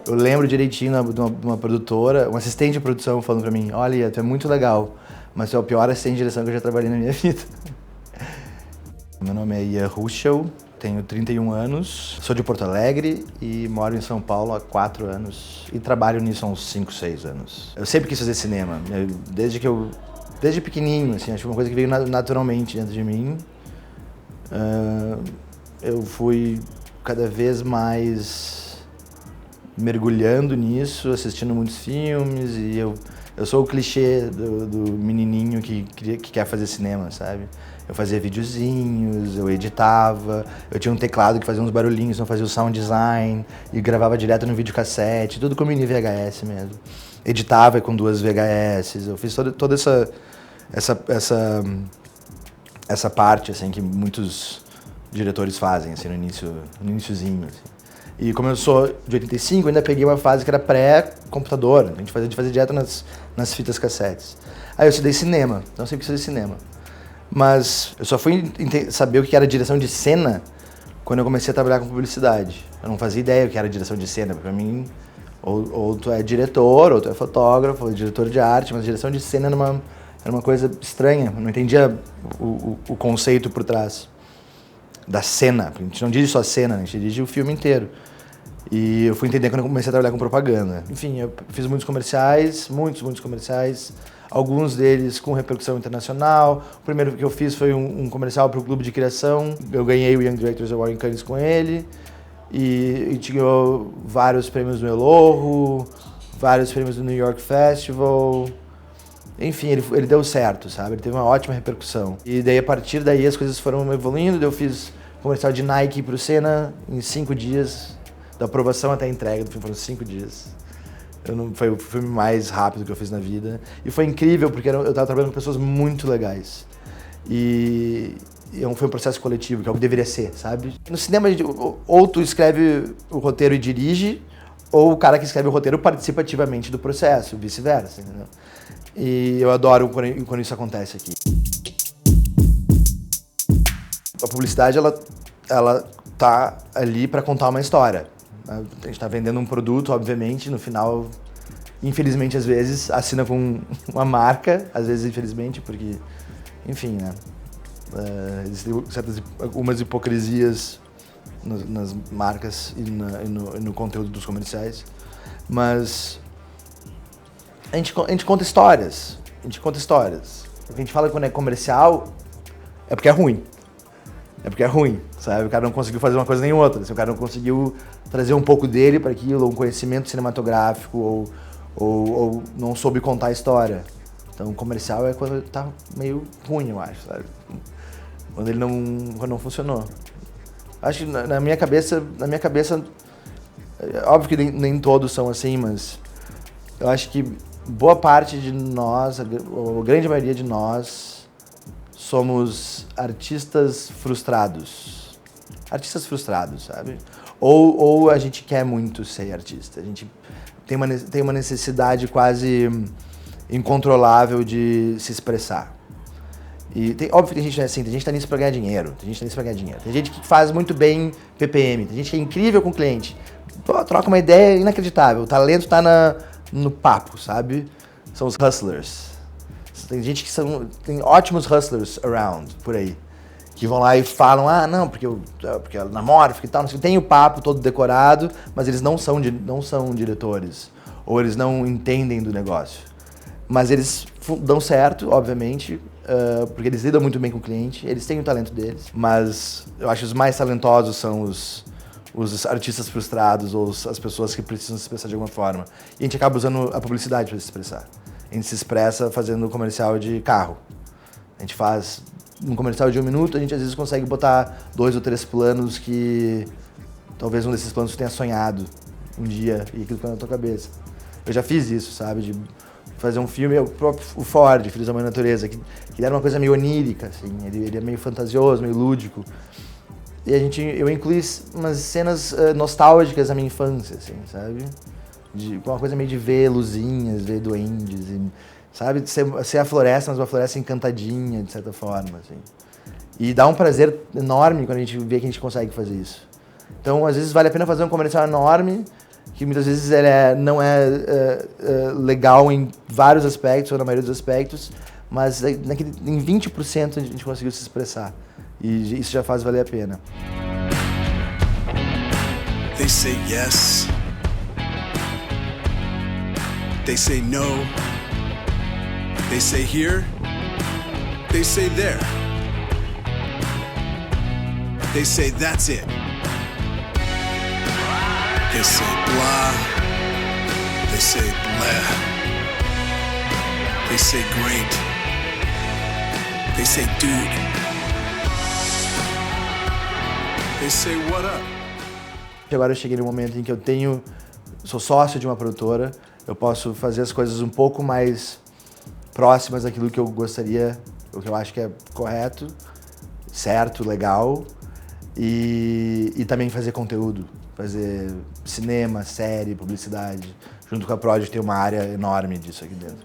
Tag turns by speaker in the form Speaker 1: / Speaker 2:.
Speaker 1: Eu lembro direitinho de uma produtora, um assistente de produção falando pra mim, olha, tu é muito legal, mas tu é o pior assistente de direção que eu já trabalhei na minha vida. Meu nome é Ian Ruschel, tenho 31 anos, sou de Porto Alegre e moro em São Paulo há 4 anos e trabalho nisso há uns 5, 6 anos. Eu sempre quis fazer cinema, desde pequenininho, assim, acho que uma coisa que veio naturalmente dentro de mim. Eu fui cada vez mais mergulhando nisso, assistindo muitos filmes e eu sou o clichê do menininho que quer fazer cinema, sabe? Eu fazia videozinhos, eu editava, eu tinha um teclado que fazia uns barulhinhos, então eu fazia o sound design e gravava direto no videocassete, tudo com mini VHS mesmo. Editava com 2 VHS, eu fiz toda essa parte assim que muitos diretores fazem assim no iniciozinho assim. E como eu sou de 85, eu ainda peguei uma fase que era pré-computador. A gente fazia direto nas fitas cassetes. Aí eu estudei cinema, então eu sempre quis fazer cinema. Mas eu só fui saber o que era direção de cena quando eu comecei a trabalhar com publicidade. Eu não fazia ideia o que era direção de cena. Pra mim, ou tu é diretor, ou tu é fotógrafo, ou diretor de arte, mas direção de cena era uma coisa estranha. Eu não entendia o conceito por trás da cena. A gente não dirige só a cena, a gente dirige o filme inteiro. E eu fui entender quando eu comecei a trabalhar com propaganda. Enfim, eu fiz muitos comerciais, muitos comerciais, alguns deles com repercussão internacional. O primeiro que eu fiz foi um comercial para o Clube de Criação. Eu ganhei o Young Directors Award em Cannes com ele. E tinha vários prêmios no Elorro, vários prêmios do New York Festival. Enfim, ele deu certo, sabe? Ele teve uma ótima repercussão. E daí, a partir daí, as coisas foram evoluindo. Eu fiz comercial de Nike pro Senna em 5 dias. Da aprovação até a entrega do filme foram 5 dias. Foi o filme mais rápido que eu fiz na vida. E foi incrível, porque eu estava trabalhando com pessoas muito legais. E foi um processo coletivo, que é o que deveria ser, sabe? No cinema, ou tu escreve o roteiro e dirige, ou o cara que escreve o roteiro participa ativamente do processo, vice-versa, entendeu? E eu adoro quando isso acontece aqui. A publicidade, ela tá ali para contar uma história. A gente está vendendo um produto, obviamente, no final, infelizmente, às vezes, assina com uma marca, às vezes, infelizmente, porque, enfim, né? Existem algumas hipocrisias nas marcas e no conteúdo dos comerciais, mas a gente conta histórias, O que a gente fala quando é comercial é porque é ruim. É porque é ruim, sabe? O cara não conseguiu fazer uma coisa nem outra. O cara não conseguiu trazer um pouco dele para aquilo, ou um conhecimento cinematográfico, ou não soube contar a história. Então, comercial é quando tá meio ruim, eu acho, sabe? Quando não funcionou. Acho que na minha cabeça, óbvio que nem todos são assim, mas eu acho que boa parte de nós, a grande maioria de nós, somos artistas frustrados. Artistas frustrados, sabe? Ou a gente quer muito ser artista. A gente tem uma necessidade quase incontrolável de se expressar. E óbvio que tem gente assim, tem gente que tá nisso pra ganhar dinheiro. Tem gente que faz muito bem PPM. Tem gente que é incrível com o cliente. Pô, troca uma ideia inacreditável. O talento tá no papo, sabe? São os hustlers. Tem gente que tem ótimos hustlers around, por aí, que vão lá e falam, não, porque eu namoro, porque tal, não sei, tem o papo todo decorado, mas eles não são diretores, ou eles não entendem do negócio. Mas eles dão certo, obviamente, porque eles lidam muito bem com o cliente, eles têm o talento deles, mas eu acho que os mais talentosos são os artistas frustrados, ou as pessoas que precisam se expressar de alguma forma. E a gente acaba usando a publicidade para se expressar. A gente se expressa fazendo comercial de carro. A gente faz um comercial de 1 minuto, a gente às vezes consegue botar 2 ou 3 planos que talvez um desses planos tu tenha sonhado um dia e aquilo fica na tua cabeça. Eu já fiz isso, sabe? De fazer um filme, o Ford, Filhos da Mãe Natureza, que era uma coisa meio onírica, assim. Ele é meio fantasioso, meio lúdico. E eu incluí umas cenas nostálgicas da minha infância, assim, sabe? Uma coisa meio de ver luzinhas, ver duendes, sabe? Ser a floresta, mas uma floresta encantadinha, de certa forma, assim. E dá um prazer enorme quando a gente vê que a gente consegue fazer isso. Então, às vezes, vale a pena fazer um comercial enorme que muitas vezes ele não é legal em vários aspectos, ou na maioria dos aspectos, mas em 20% a gente conseguiu se expressar. E isso já faz valer a pena.
Speaker 2: They say yes. They say no. They say here. They say there. They say that's it. They say blah. They say blah. They say great. They say dude. They say what up.
Speaker 1: Agora eu cheguei no momento em que sou sócio de uma produtora, eu posso fazer as coisas um pouco mais próximas daquilo que eu gostaria, o que eu acho que é correto, certo, legal, e também fazer conteúdo, fazer cinema, série, publicidade. Junto com a Prodigy tem uma área enorme disso aqui dentro.